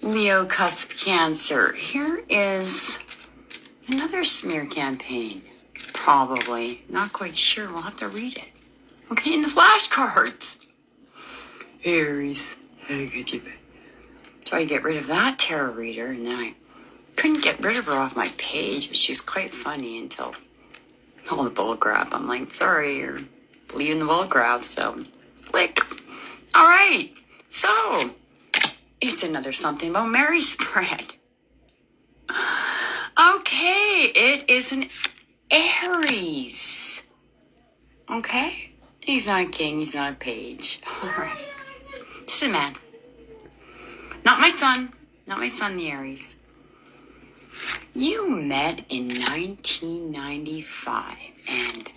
Leo cusp Cancer. Here is another smear campaign. Probably. Not quite sure. We'll have to read it. Okay, in the flashcards. Aries. Try to get rid of that tarot reader, and then I couldn't get rid of her off my page, but she was quite funny until all the bull crap. I'm like, sorry, you're leaving the bull crap, so click. All right, so it's another something about Mary spread. Okay, it is an Aries. Okay, he's not a king, he's not a page. All right, just a man. Not my son, the Aries. You met in 1995, and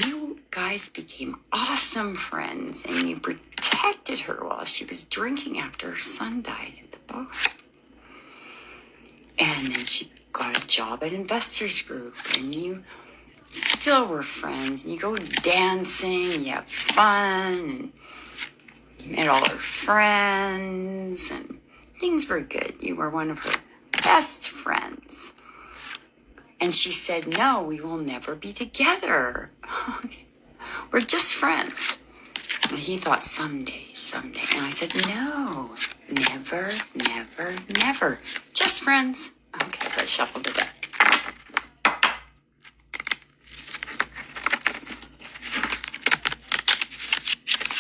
you guys became awesome friends, and you protected her while she was drinking after her son died at the bar. And then she got a job at Investors Group, and you still were friends, and you go dancing, you have fun, and you met all her friends, and things were good. You were one of her best friends. And she said, no, we will never be together. We're just friends. And he thought, someday. And I said, no, never, never, never. Just friends. Okay, let's shuffle the deck.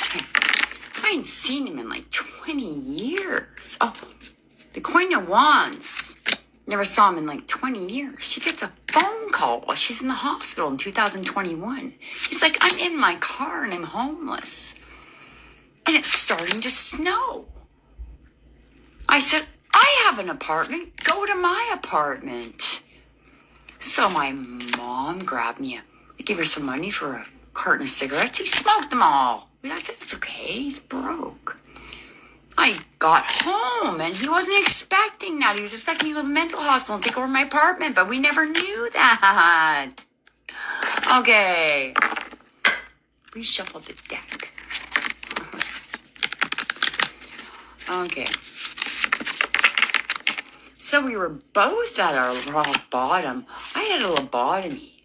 Okay. I hadn't seen him in like 20 years. Oh, the Queen of Wands. Never saw him in like 20 years. She gets a phone call while she's in the hospital in 2021. He's like, I'm in my car and I'm homeless. And it's starting to snow. I said, I have an apartment. Go to my apartment. So my mom grabbed me. I gave her some money for a carton of cigarettes. He smoked them all. I said, it's okay. He's broke. I got home, and he wasn't expecting that. He was expecting me to go to the mental hospital and take over my apartment, but we never knew that. Okay. Reshuffle the deck. Okay. So we were both at our rock bottom. I had a lobotomy.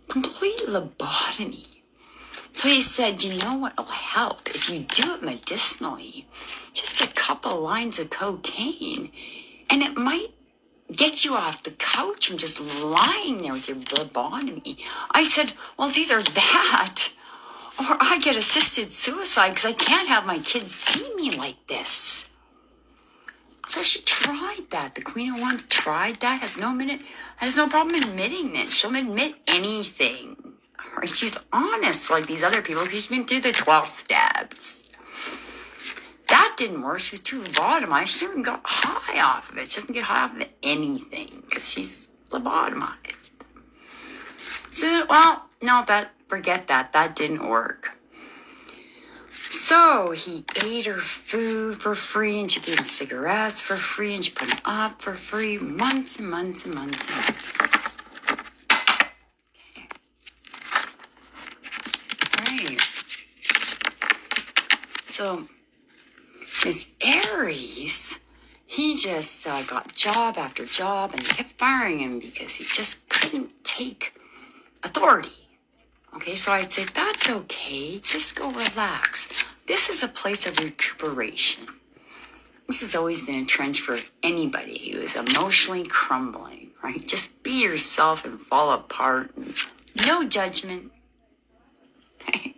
Complete lobotomy. So he said, you know what will help if you do it medicinally? Just a couple lines of cocaine. And it might get you off the couch from just lying there with your lobotomy. I said, well, it's either that or I get assisted suicide because I can't have my kids see me like this. So she tried that. The Queen of Wands tried that. Has no problem admitting it. She'll admit anything. She's honest like these other people. She's been through the 12 steps. That didn't work. She was too lobotomized. She never got high off of it. She doesn't get high off of anything because she's lobotomized. So, well, no, forget that. That didn't work. So he ate her food for free, and she gave him cigarettes for free, and she put him up for free months and months and months and months and months. So, this Aries, he just got job after job, and they kept firing him because he just couldn't take authority. Okay, so I'd say, that's okay. Just go relax. This is a place of recuperation. This has always been a trend for anybody who is emotionally crumbling, right? Just be yourself and fall apart. And no judgment. Okay?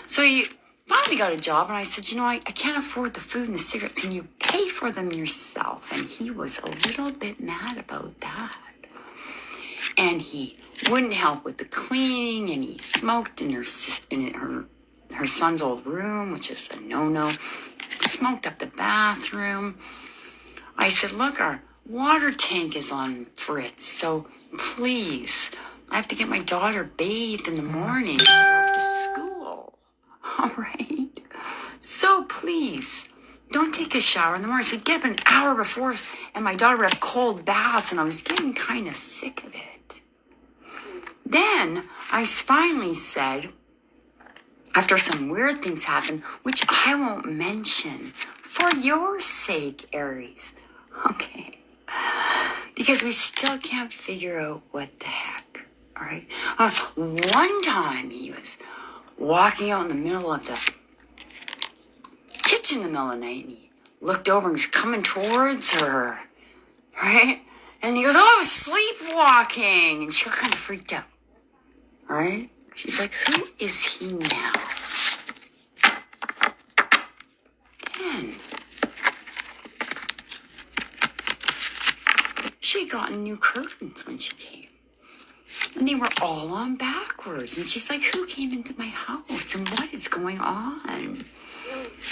So you finally got a job, and I said, I can't afford the food and the cigarettes. Can you pay for them yourself? And he was a little bit mad about that. And he wouldn't help with the cleaning, and he smoked in her son's old room, which is a no-no. Smoked up the bathroom. I said, look, our water tank is on fritz, so please, I have to get my daughter bathed in the morning and get her off to school. All right. So please, don't take a shower in the morning. So get up an hour before, and my daughter would have cold baths, and I was getting kind of sick of it. Then I finally said, after some weird things happened, which I won't mention, For your sake, Aries. Okay. Because we still can't figure out what the heck. All right. One time he was walking out in the middle of the kitchen in the middle of the night, and he looked over and was coming towards her. Right? And he goes, oh, I was sleepwalking. And she got kind of freaked out. All right? She's like, who is he now? And she had gotten new curtains when she came. And they were all on backwards. And she's like, who came into my house? And what is going on?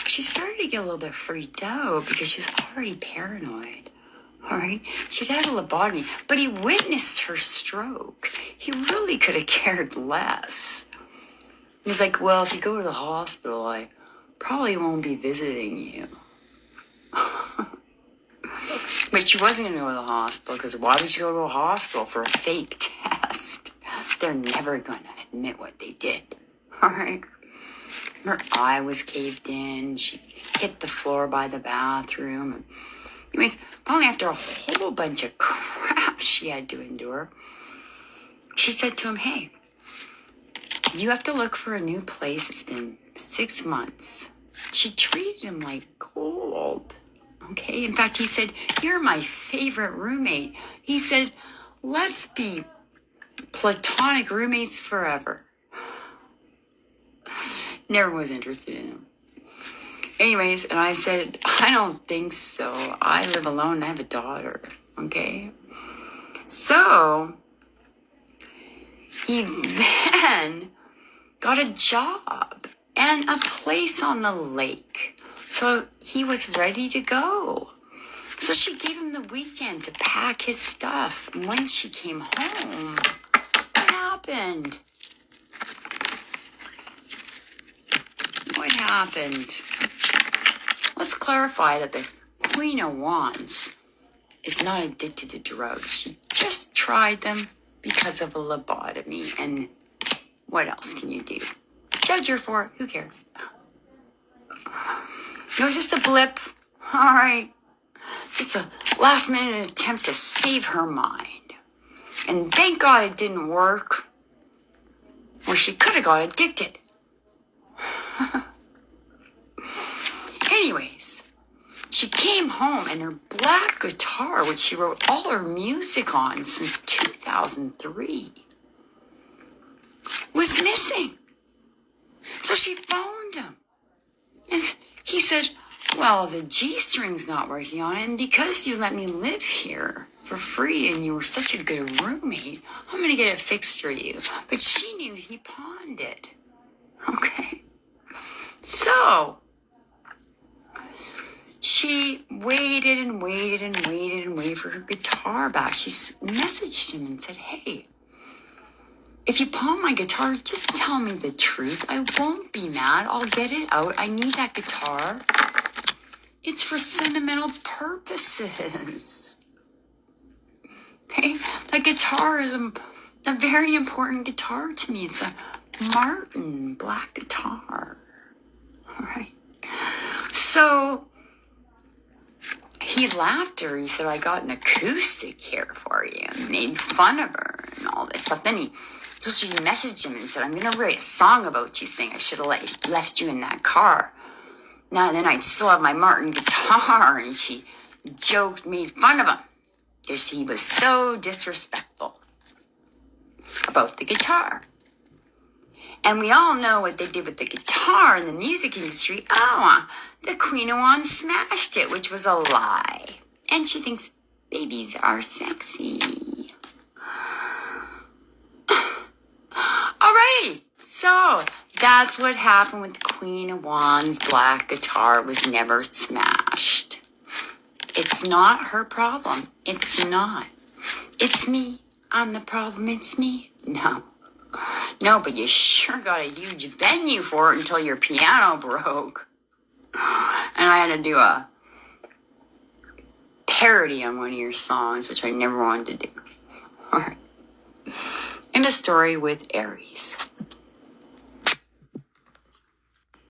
She started to get a little bit freaked out because she was already paranoid. All right? She'd had a lobotomy, but he witnessed her stroke. He really could have cared less. He's like, well, if you go to the hospital, I probably won't be visiting you. But she wasn't going to go to the hospital, because why would she go to a hospital for a fake test? They're never going to admit what they did. All right? Her eye was caved in. She hit the floor by the bathroom. Anyways, finally, after a whole bunch of crap she had to endure, she said to him, hey, you have to look for a new place. It's been 6 months. She treated him like gold. Okay? In fact, he said, you're my favorite roommate. He said, let's be platonic roommates forever. Never was interested in him. Anyways, and I said, I don't think so. I live alone and I have a daughter. Okay? So, he then got a job and a place on the lake. So he was ready to go. So she gave him the weekend to pack his stuff. And when she came home, what happened? What happened? Let's clarify that the Queen of Wands is not addicted to drugs. She just tried them because of a lobotomy. And what else can you do? Judge her for it. Who cares? It was just a blip. All right. Just a last-minute attempt to save her mind. And thank God it didn't work, or she could have got addicted. Anyways, she came home and her black guitar, which she wrote all her music on since 2003, was missing. So she phoned him. And he said, well, the G-string's not working on it, and because you let me live here for free and you were such a good roommate, I'm going to get it fixed for you. But she knew he pawned it. Okay. So she waited and waited and waited and waited for her guitar back. She messaged him and said, hey, if you pawn my guitar, just tell me the truth. I won't be mad. I'll get it out. I need that guitar. It's for sentimental purposes. Okay? That guitar is a very important guitar to me. It's a Martin black guitar. All right. So he laughed at her. He said, I got an acoustic here for you, and made fun of her and all this stuff. So she messaged him and said, I'm going to write a song about you, saying I should have left you in that car. Now then I'd still have my Martin guitar. And she joked, made fun of him, because he was so disrespectful about the guitar. And we all know what they did with the guitar in the music industry. Oh, the Queen of Wands smashed it, which was a lie. And she thinks babies are sexy. Alrighty, so that's what happened with the Queen of Wands. Black guitar was never smashed. It's not her problem. It's not. It's me. I'm the problem. It's me. No. No, but you sure got a huge venue for it until your piano broke. And I had to do a parody on one of your songs, which I never wanted to do. All right. And a story with Aries.